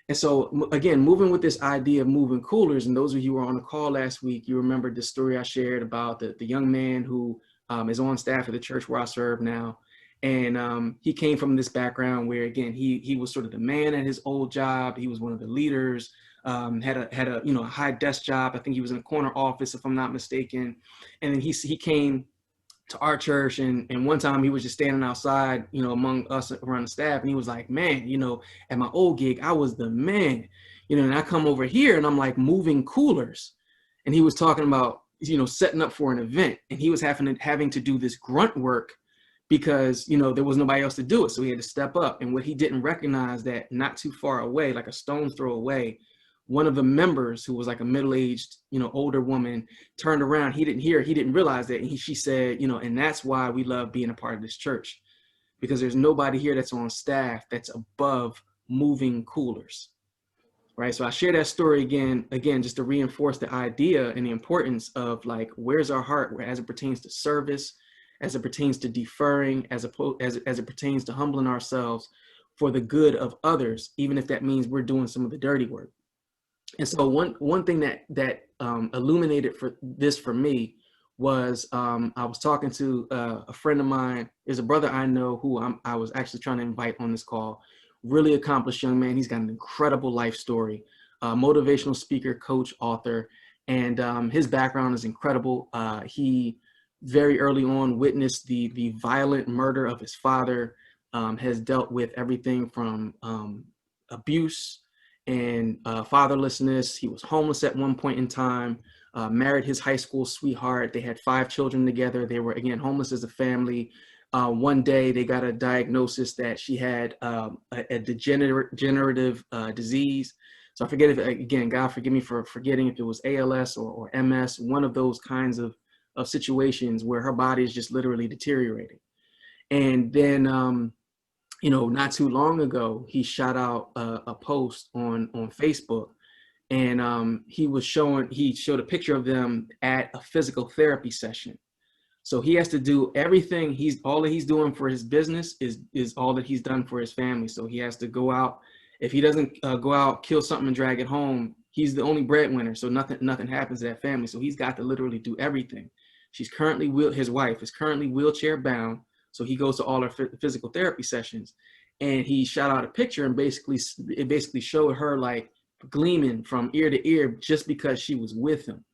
And so again, moving with this idea of moving coolers, and those of you who were on the call last week, you remember the story I shared about the young man who is on staff at the church where I serve now. And he came from this background where, again, he was sort of the man at his old job. He was one of the leaders, had a a high desk job. I think he was in a corner office, if I'm not mistaken. And then he came to our church, and one time he was just standing outside, among us around the staff, and he was like, man, at my old gig I was the man, and I come over here and I'm like moving coolers. And he was talking about setting up for an event, and he was having to do this grunt work because there was nobody else to do it, so he had to step up. And what he didn't recognize, that not too far away, like a stone's throw away, one of the members, who was like a middle-aged, older woman, turned around. He didn't realize that. And she said, and that's why we love being a part of this church, because there's nobody here that's on staff that's above moving coolers, right? So I share that story again, just to reinforce the idea and the importance of, like, where's our heart as it pertains to service, as it pertains to deferring, as it pertains to humbling ourselves for the good of others, even if that means we're doing some of the dirty work. And so one thing that illuminated for me was, I was talking to a friend of mine. There's a brother I know who I was actually trying to invite on this call. Really accomplished young man. He's got an incredible life story, motivational speaker, coach, author, and his background is incredible. He very early on witnessed the violent murder of his father, has dealt with everything from abuse and fatherlessness. He was homeless at one point in time, married his high school sweetheart. They had 5 children together. They were, again, homeless as a family. One day they got a diagnosis that she had a degenerative disease. So I forget if, again, God forgive me for forgetting if it was ALS or MS, one of those kinds of situations where her body is just literally deteriorating. And then, not too long ago, he shot out a post on Facebook, and he showed a picture of them at a physical therapy session. So he has to do everything. All that he's doing for his business is all that he's done for his family. So he has to go out. If he doesn't go out, kill something and drag it home, he's the only breadwinner. So nothing happens to that family. So he's got to literally do everything. His wife is currently wheelchair bound. So he goes to all her physical therapy sessions, and he shot out a picture, and it basically showed her like gleaming from ear to ear just because she was with him.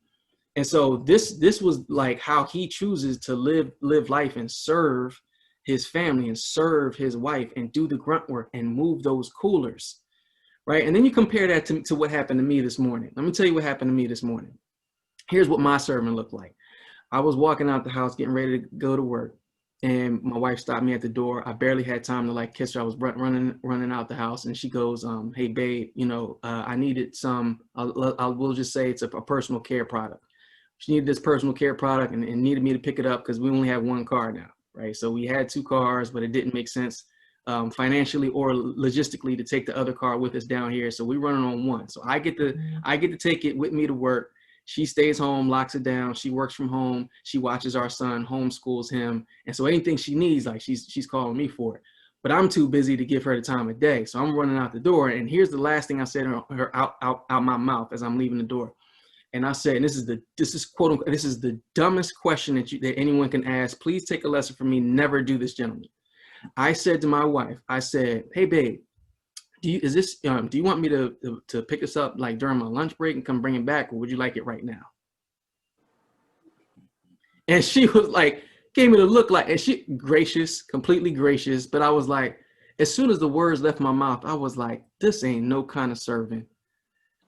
And so this was like how he chooses to live life and serve his family and serve his wife and do the grunt work and move those coolers, right? And then you compare that to what happened to me this morning. Let me tell you what happened to me this morning. Here's what my sermon looked like. I was walking out the house getting ready to go to work, and my wife stopped me at the door. I barely had time to like kiss her. I was running out the house, and she goes, "Hey babe, I needed some. We'll just say it's a personal care product. She needed this personal care product and needed me to pick it up because we only have one car now, right? So we had 2 cars, but it didn't make sense financially or logistically to take the other car with us down here. So we're running on one. So I get to take it with me to work. She stays home, locks it down. She works from home. She watches our son, homeschools him. And so anything she needs, like she's calling me for it. But I'm too busy to give her the time of day. So I'm running out the door. And here's the last thing I said to her out my mouth as I'm leaving the door. And I said, and this is quote unquote, this is the dumbest question that anyone can ask. Please take a lesson from me. Never do this, gentlemen. I said to my wife, I said, "Hey babe, do you want me to pick this up like during my lunch break and come bring it back, or would you like it right now?" And she was like, gave me the look like, and she gracious, completely gracious. But I was like, as soon as the words left my mouth, I was like, this ain't no kind of serving.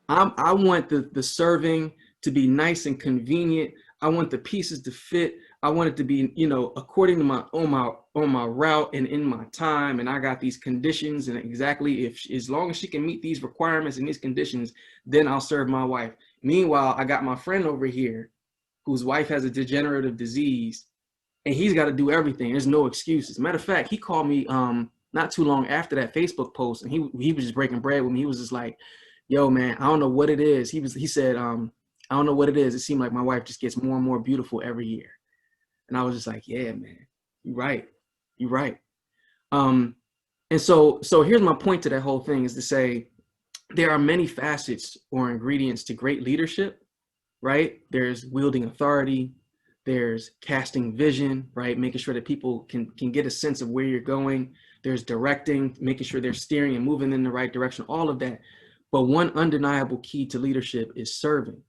I want the serving to be nice and convenient. I want the pieces to fit. I want it to be, according to my on my route and in my time. And I got these conditions, and exactly as long as she can meet these requirements and these conditions, then I'll serve my wife. Meanwhile, I got my friend over here whose wife has a degenerative disease, and he's got to do everything. There's no excuses. Matter of fact, he called me not too long after that Facebook post, and he was just breaking bread with me. He was just like, "Yo, man, I don't know what it is." He said, "I don't know what it is. It seemed like my wife just gets more and more beautiful every year." And I was just like, "Yeah, man, you're right. You're right." And so here's my point to that whole thing, is to say, there are many facets or ingredients to great leadership, right? There's wielding authority, there's casting vision, right? Making sure that people can get a sense of where you're going. There's directing, making sure they're steering and moving in the right direction, all of that. But one undeniable key to leadership is serving.